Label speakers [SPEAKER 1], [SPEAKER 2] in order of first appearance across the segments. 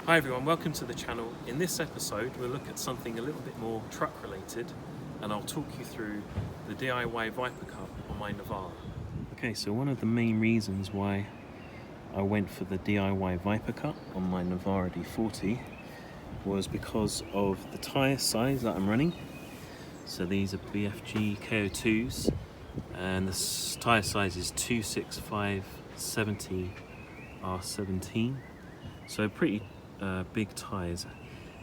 [SPEAKER 1] Hi everyone, welcome to the channel. In this episode we'll look at something a little bit more truck related and I'll talk you through the DIY Viper Cup on my Navara. Okay, so one of the main reasons why I went for the DIY Viper Cup on my Navara D40 was because of the tyre size that I'm running. So these are BFG KO2s and the tyre size is 265/70 R17. So pretty big tyres,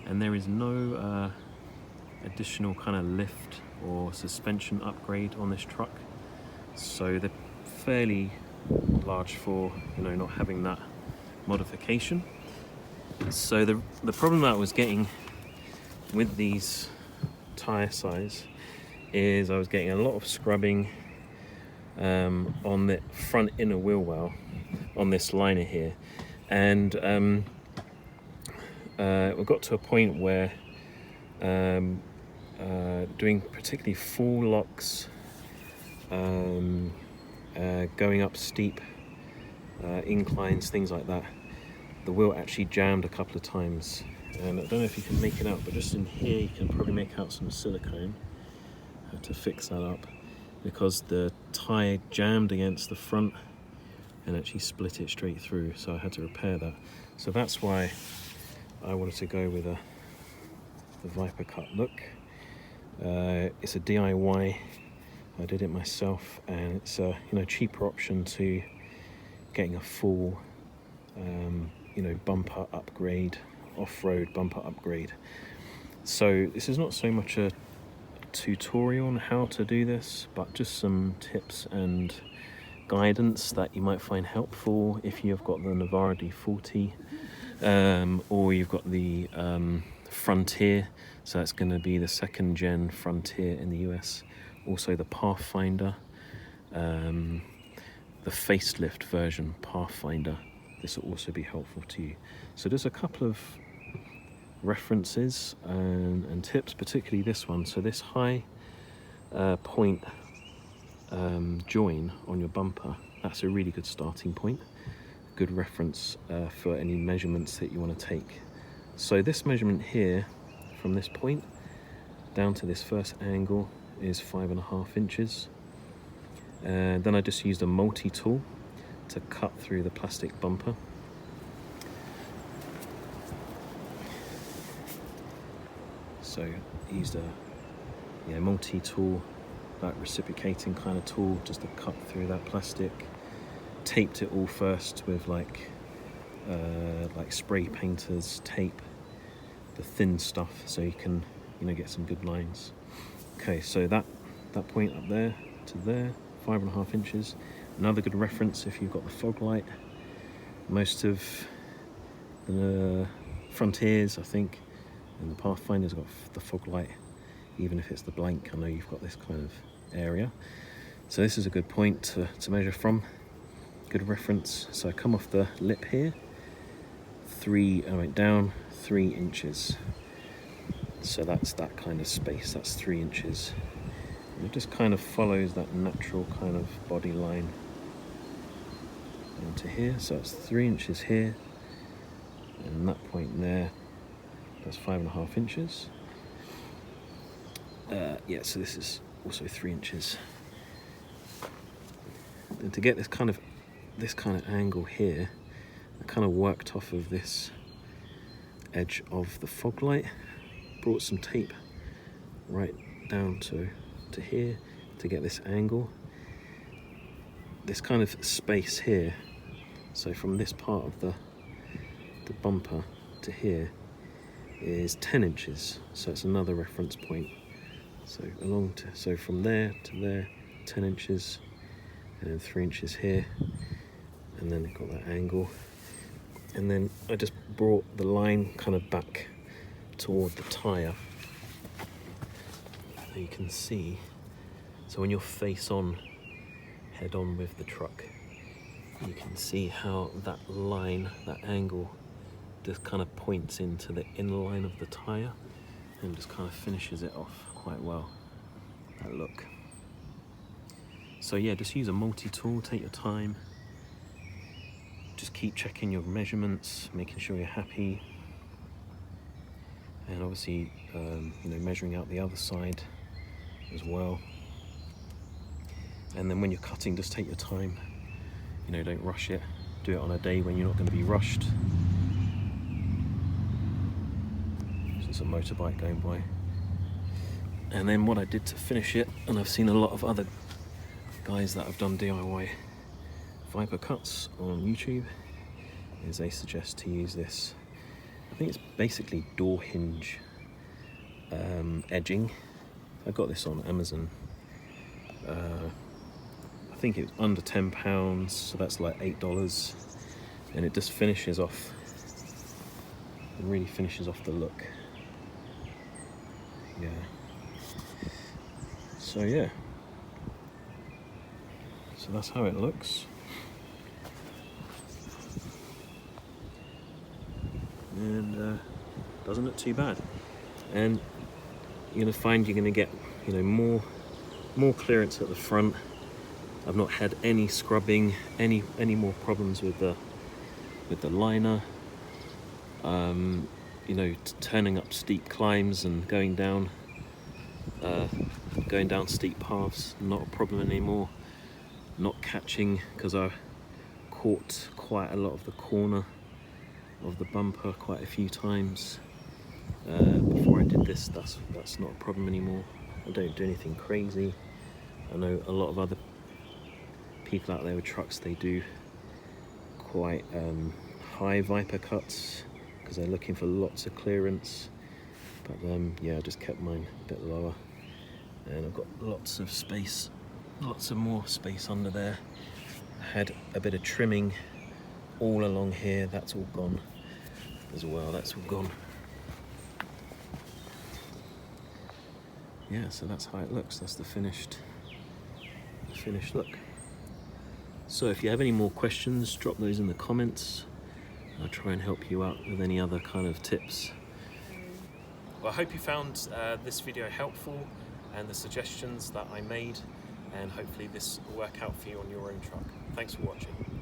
[SPEAKER 1] and there is no additional kind of lift or suspension upgrade on this truck, so they're fairly large for not having that modification. So the problem that I was getting with these tyre size is I was getting a lot of scrubbing on the front inner wheel well on this liner here, and we got to a point where doing particularly full locks, going up steep inclines, things like that, the wheel actually jammed a couple of times. And I don't know if you can make it out, but just in here you can probably make out some silicone. I had to fix that up because the tyre jammed against the front and actually split it straight through, so I had to repair that. So that's why I wanted to go with the Viper Cut look. It's a DIY. I did it myself, and it's a cheaper option to getting a full bumper upgrade, off-road bumper upgrade. So this is not so much a tutorial on how to do this, but just some tips and guidance that you might find helpful if you've got the Navara D40 or you've got the Frontier. So that's going to be the 2nd gen Frontier in the US, also the Pathfinder, the facelift version Pathfinder. This will also be helpful to you. So there's a couple of references and tips, particularly this one. So this high point join on your bumper, that's a really good starting point, good reference for any measurements that you want to take. So this measurement here, from this point down to this first angle, is 5.5 inches. Then I just used a multi-tool to cut through the plastic bumper. So I used a multi-tool, that reciprocating kind of tool, just to cut through that plastic. Taped it all first with like spray painters tape, the thin stuff, so you can get some good lines. Okay, so that point up there to there, 5.5 inches. Another good reference if you've got the fog light. Most of the Frontiers, I think, and the Pathfinder's got the fog light, even if it's the blank. I know you've got this kind of area, so this is a good point to measure from. Good reference. So I come off the lip here, I went down 3 inches. So that's that kind of space, that's 3 inches. And it just kind of follows that natural kind of body line down to here. So it's 3 inches here, and that point there, that's 5.5 inches. So this is also 3 inches. And to get this kind of angle here, I kind of worked off of this edge of the fog light, brought some tape right down to here to get this angle, this kind of space here. So from this part of the bumper to here is 10 inches, so it's another reference point. So from there to there, 10 inches, and then 3 inches here, and then got that angle. And then I just brought the line kind of back toward the tyre. You can see, so when you're face on, head on with the truck, you can see how that line, that angle, just kind of points into the inner line of the tyre and just kind of finishes it off quite well, that look. So yeah, just use a multi-tool, take your time, just keep checking your measurements, making sure you're happy. and obviously you know, measuring out the other side as well. And then when you're cutting, just take your time, you know, don't rush it. Do it on a day when you're not going to be rushed. It's just a motorbike going by. And then what I did to finish it, and I've seen a lot of other guys that have done DIY VIPER cuts on YouTube, is they suggest to use this. I think it's basically door hinge edging. I got this on Amazon. I think it was under £10, so that's like $8, and it just finishes off. It really finishes off the look. Yeah. So yeah. So that's how it looks. And doesn't look too bad. And you're gonna find you're gonna get, you know, more clearance at the front. I've not had any scrubbing, any more problems with the liner. You know, turning up steep climbs and going down steep paths, not a problem anymore. Not catching, because I caught quite a lot of the corner of the bumper quite a few times before I did this. That's not a problem anymore. I don't do anything crazy. I know a lot of other people out there with trucks, they do quite high VIPER cuts because they're looking for lots of clearance, but yeah, I just kept mine a bit lower, and I've got lots of space, lots of more space under there. I had a bit of trimming all along here, that's all gone as well, that's all gone. Yeah, so that's how it looks. That's the finished look. So if you have any more questions, drop those in the comments. I'll try and help you out with any other kind of tips. Well, I hope you found this video helpful and the suggestions that I made, and hopefully this will work out for you on your own truck. Thanks for watching.